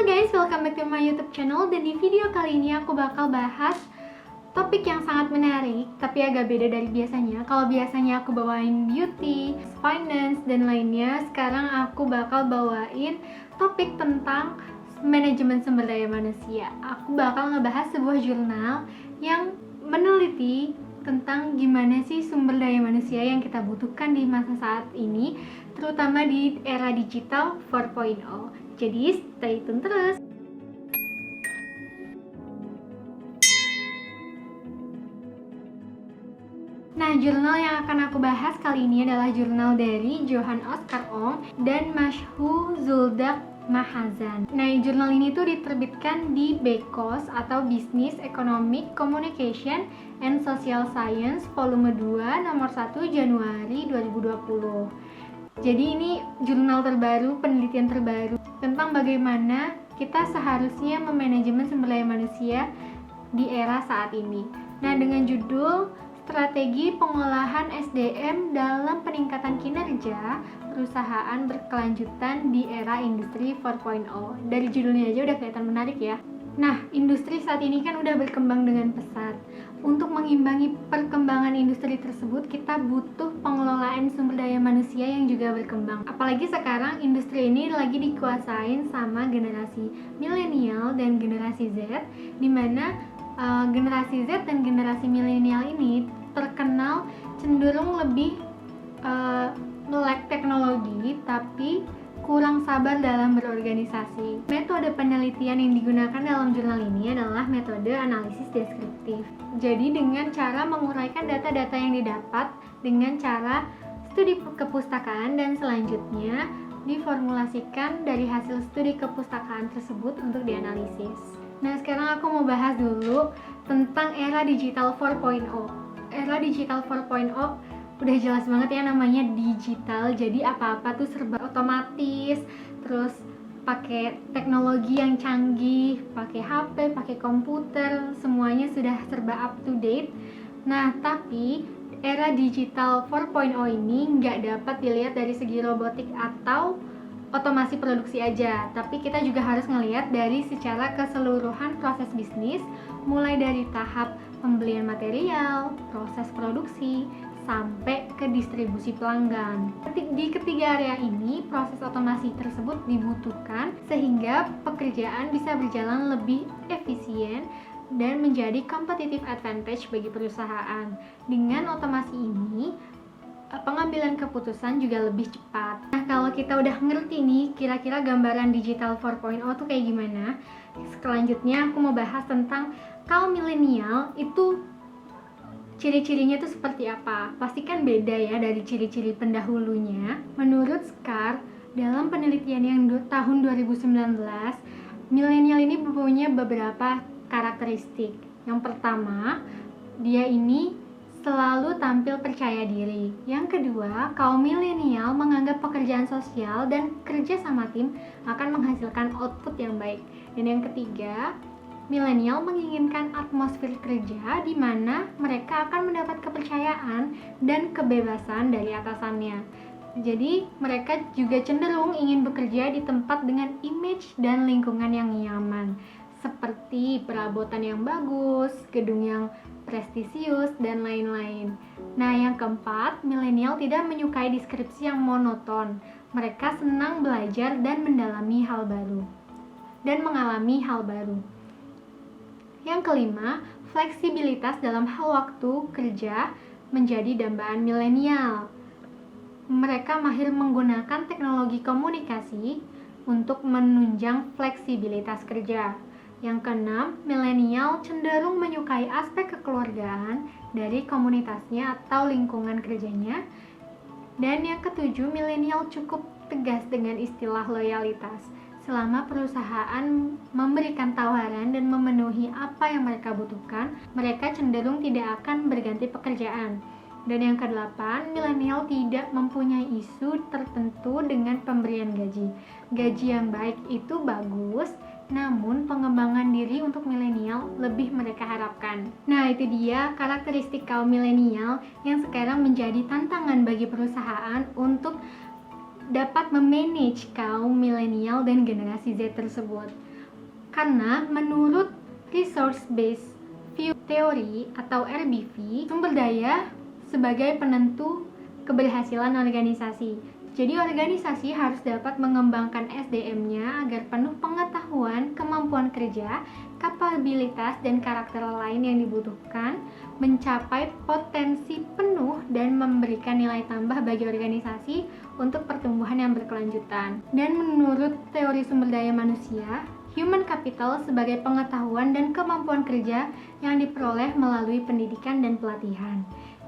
Halo guys, welcome back to my YouTube channel. Dan di video kali ini aku bakal bahas topik yang sangat menarik, tapi agak beda dari biasanya. Kalau biasanya aku bawain beauty, finance, dan lainnya, sekarang aku bakal bawain topik tentang manajemen sumber daya manusia. Aku bakal ngebahas sebuah jurnal yang meneliti tentang gimana sih sumber daya manusia yang kita butuhkan di masa saat ini, terutama di era digital 4.0. Jadi stay tune terus. Nah, jurnal yang akan aku bahas kali ini adalah jurnal dari Johann Oskar Ohm dan Mashhu Zuldak Mahazan. Nah, jurnal ini tuh diterbitkan di BECOS atau Business, Economic, Communication, and Social Science volume 2 nomor 1 Januari 2020. Jadi ini jurnal terbaru, penelitian terbaru tentang bagaimana kita seharusnya memanajemen sumber daya manusia di era saat ini. Nah, dengan judul Strategi Pengolahan SDM dalam Peningkatan Kinerja Perusahaan Berkelanjutan di Era Industri 4.0. Dari judulnya aja udah kelihatan menarik ya. Nah, industri saat ini kan udah berkembang dengan pesat. Untuk mengimbangi perkembangan industri tersebut, kita butuh pengelolaan sumber daya manusia yang juga berkembang. Apalagi sekarang industri ini lagi dikuasain sama generasi milenial dan generasi Z, di mana generasi Z dan generasi milenial ini terkenal cenderung lebih melek teknologi, tapi kurang sabar dalam berorganisasi. Metode penelitian yang digunakan dalam jurnal ini adalah metode analisis deskriptif. Jadi dengan cara menguraikan data-data yang didapat dengan cara studi kepustakaan dan selanjutnya diformulasikan dari hasil studi kepustakaan tersebut untuk dianalisis. Nah, sekarang aku mau bahas dulu tentang era digital 4.0. Era digital 4.0 udah jelas banget ya namanya digital, jadi apa-apa tuh serba otomatis, terus pakai teknologi yang canggih, pakai HP, pakai komputer, semuanya sudah serba up to date. Nah, tapi era digital 4.0 ini nggak dapat dilihat dari segi robotik atau otomasi produksi aja, tapi kita juga harus ngelihat dari secara keseluruhan proses bisnis, mulai dari tahap pembelian material, proses produksi, sampai ke distribusi pelanggan. Di ketiga area ini, proses otomasi tersebut dibutuhkan sehingga pekerjaan bisa berjalan lebih efisien dan menjadi competitive advantage bagi perusahaan. Dengan otomasi ini, pengambilan keputusan juga lebih cepat. Nah, kalau kita udah ngerti nih kira-kira gambaran digital 4.0 tuh kayak gimana, selanjutnya aku mau bahas tentang kaum milenial itu ciri-cirinya tuh seperti apa. Pastikan beda ya dari ciri-ciri pendahulunya. Menurut SCAR, dalam penelitian yang tahun 2019, milenial ini punya beberapa karakteristik. Yang pertama, dia ini selalu tampil percaya diri. Yang kedua, kaum milenial menganggap pekerjaan sosial dan kerja sama tim akan menghasilkan output yang baik. Dan yang ketiga, milenial menginginkan atmosfer kerja di mana mereka akan mendapat kepercayaan dan kebebasan dari atasannya. Jadi, mereka juga cenderung ingin bekerja di tempat dengan image dan lingkungan yang nyaman, seperti perabotan yang bagus, gedung yang prestisius, dan lain-lain. Nah, yang keempat, milenial tidak menyukai deskripsi yang monoton. Mereka senang belajar dan mendalami hal baru dan mengalami hal baru. Yang kelima, fleksibilitas dalam hal waktu kerja menjadi dambaan milenial. Mereka mahir menggunakan teknologi komunikasi untuk menunjang fleksibilitas kerja. Yang keenam, milenial cenderung menyukai aspek kekeluargaan dari komunitasnya atau lingkungan kerjanya. Dan yang ketujuh, milenial cukup tegas dengan istilah loyalitas. Selama perusahaan memberikan tawaran dan memenuhi apa yang mereka butuhkan, mereka cenderung tidak akan berganti pekerjaan. Dan yang kedelapan, milenial tidak mempunyai isu tertentu dengan pemberian gaji. Gaji yang baik itu bagus, namun pengembangan diri untuk milenial lebih mereka harapkan. Nah, itu dia karakteristik kaum milenial yang sekarang menjadi tantangan bagi perusahaan untuk dapat memanage kaum milenial dan generasi Z tersebut. Karena menurut Resource Based View Theory atau RBV, sumber daya sebagai penentu keberhasilan organisasi. Jadi organisasi harus dapat mengembangkan SDM-nya agar penuh pengetahuan, kemampuan kerja, kapabilitas, dan karakter lain yang dibutuhkan, mencapai potensi penuh dan memberikan nilai tambah bagi organisasi untuk pertumbuhan yang berkelanjutan. Dan menurut teori sumber daya manusia, human capital sebagai pengetahuan dan kemampuan kerja yang diperoleh melalui pendidikan dan pelatihan.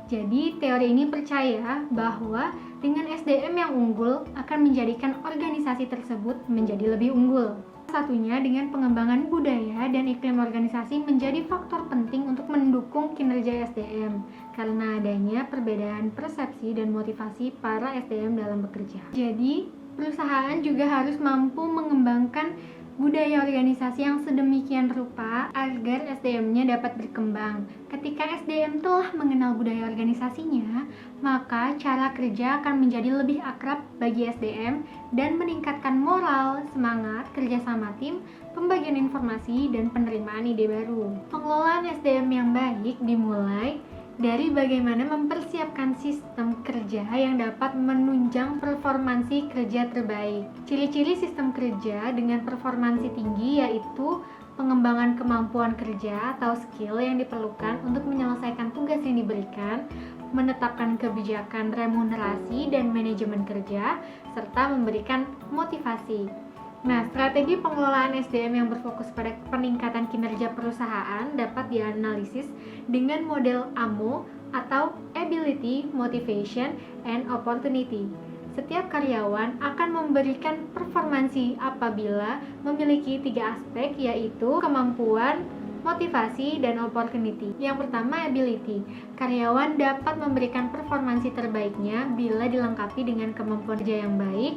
Jadi, teori ini percaya bahwa dengan SDM yang unggul akan menjadikan organisasi tersebut menjadi lebih unggul. Satunya dengan pengembangan budaya dan iklim organisasi menjadi faktor penting untuk mendukung kinerja SDM karena adanya perbedaan persepsi dan motivasi para SDM dalam bekerja. Jadi, perusahaan juga harus mampu mengembangkan budaya organisasi yang sedemikian rupa agar SDM-nya dapat berkembang. Ketika SDM telah mengenal budaya organisasinya, maka cara kerja akan menjadi lebih akrab bagi SDM dan meningkatkan moral, semangat, kerjasama tim, pembagian informasi, dan penerimaan ide baru. Pengelolaan SDM yang baik dimulai dari bagaimana mempersiapkan sistem kerja yang dapat menunjang performansi kerja terbaik. Ciri-ciri sistem kerja dengan performansi tinggi yaitu pengembangan kemampuan kerja atau skill yang diperlukan untuk menyelesaikan tugas yang diberikan, menetapkan kebijakan remunerasi dan manajemen kerja, serta memberikan motivasi. Nah, strategi pengelolaan SDM yang berfokus pada peningkatan kinerja perusahaan dapat dianalisis dengan model AMO atau Ability, Motivation, and Opportunity. Setiap karyawan akan memberikan performansi apabila memiliki 3 aspek, yaitu kemampuan, motivasi, dan opportunity. Yang pertama, ability. Karyawan dapat memberikan performansi terbaiknya bila dilengkapi dengan kemampuan kerja yang baik,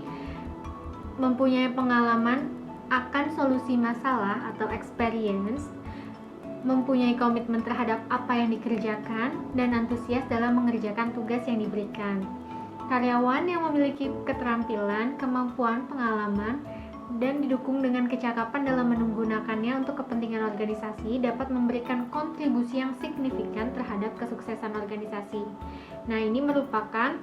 mempunyai pengalaman akan solusi masalah atau experience, mempunyai komitmen terhadap apa yang dikerjakan, dan antusias dalam mengerjakan tugas yang diberikan. Karyawan yang memiliki keterampilan, kemampuan, pengalaman, dan didukung dengan kecakapan dalam menggunakannya untuk kepentingan organisasi dapat memberikan kontribusi yang signifikan terhadap kesuksesan organisasi. Nah, ini merupakan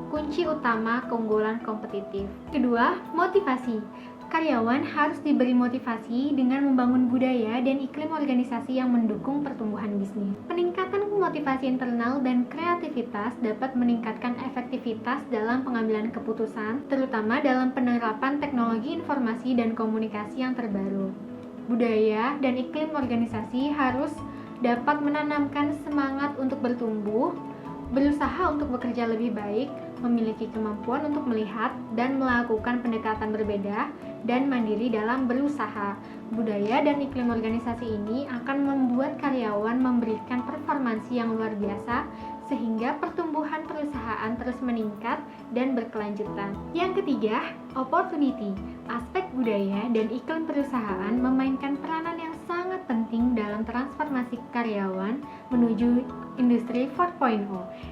kunci utama keunggulan kompetitif. Kedua, motivasi. Karyawan harus diberi motivasi dengan membangun budaya dan iklim organisasi yang mendukung pertumbuhan bisnis. Peningkatan motivasi internal dan kreativitas dapat meningkatkan efektivitas dalam pengambilan keputusan, terutama dalam penerapan teknologi informasi dan komunikasi yang terbaru. Budaya dan iklim organisasi harus dapat menanamkan semangat untuk bertumbuh, berusaha untuk bekerja lebih baik, memiliki kemampuan untuk melihat dan melakukan pendekatan berbeda, dan mandiri dalam berusaha. Budaya dan iklim organisasi ini akan membuat karyawan memberikan performansi yang luar biasa, sehingga pertumbuhan perusahaan terus meningkat dan berkelanjutan. Yang ketiga, opportunity. Aspek budaya dan iklim perusahaan memainkan peranan yang sangat penting dalam transformasi karyawan menuju industri 4.0,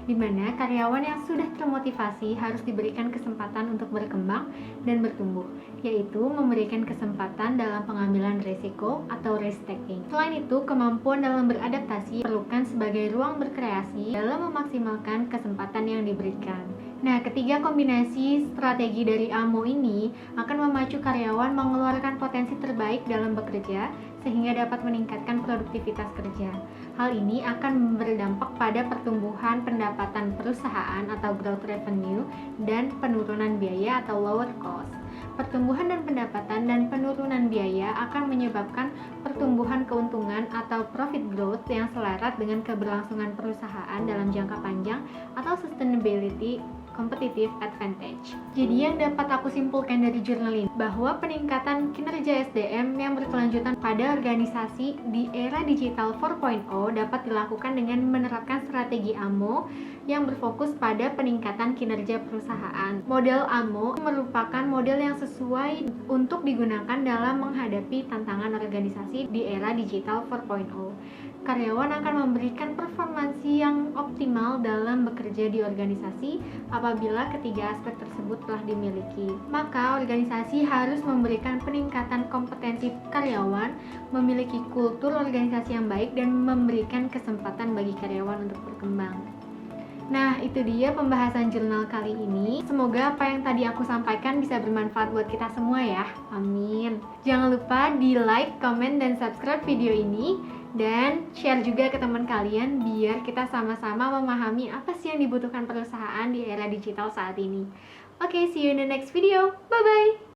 di mana karyawan yang sudah termotivasi harus diberikan kesempatan untuk berkembang dan bertumbuh, yaitu memberikan kesempatan dalam pengambilan risiko atau risk taking. Selain itu, kemampuan dalam beradaptasi diperlukan sebagai ruang berkreasi dalam memaksimalkan kesempatan yang diberikan. Nah, ketiga kombinasi strategi dari AMO ini akan memacu karyawan mengeluarkan potensi terbaik dalam bekerja sehingga dapat meningkatkan produktivitas kerja. Hal ini akan berdampak pada pertumbuhan pendapatan perusahaan atau growth revenue dan penurunan biaya atau lower cost. Pertumbuhan dan pendapatan dan penurunan biaya akan menyebabkan pertumbuhan keuntungan atau profit growth yang selaras dengan keberlangsungan perusahaan dalam jangka panjang atau sustainability competitive advantage. Jadi yang dapat aku simpulkan dari jurnal ini bahwa peningkatan kinerja SDM yang berkelanjutan pada organisasi di era digital 4.0 dapat dilakukan dengan menerapkan strategi AMO yang berfokus pada peningkatan kinerja perusahaan. Model AMO merupakan model yang sesuai untuk digunakan dalam menghadapi tantangan organisasi di era digital 4.0. Karyawan akan memberikan performansi yang optimal dalam bekerja di organisasi apabila ketiga aspek tersebut telah dimiliki. Maka organisasi harus memberikan peningkatan kompetensi karyawan, memiliki kultur organisasi yang baik, dan memberikan kesempatan bagi karyawan untuk berkembang. Nah, itu dia pembahasan jurnal kali ini. Semoga apa yang tadi aku sampaikan bisa bermanfaat buat kita semua ya. Amin. Jangan lupa di like, comment, dan subscribe video ini. Dan share juga ke teman kalian biar kita sama-sama memahami apa sih yang dibutuhkan perusahaan di era digital saat ini. Oke, see you in the next video. Bye-bye!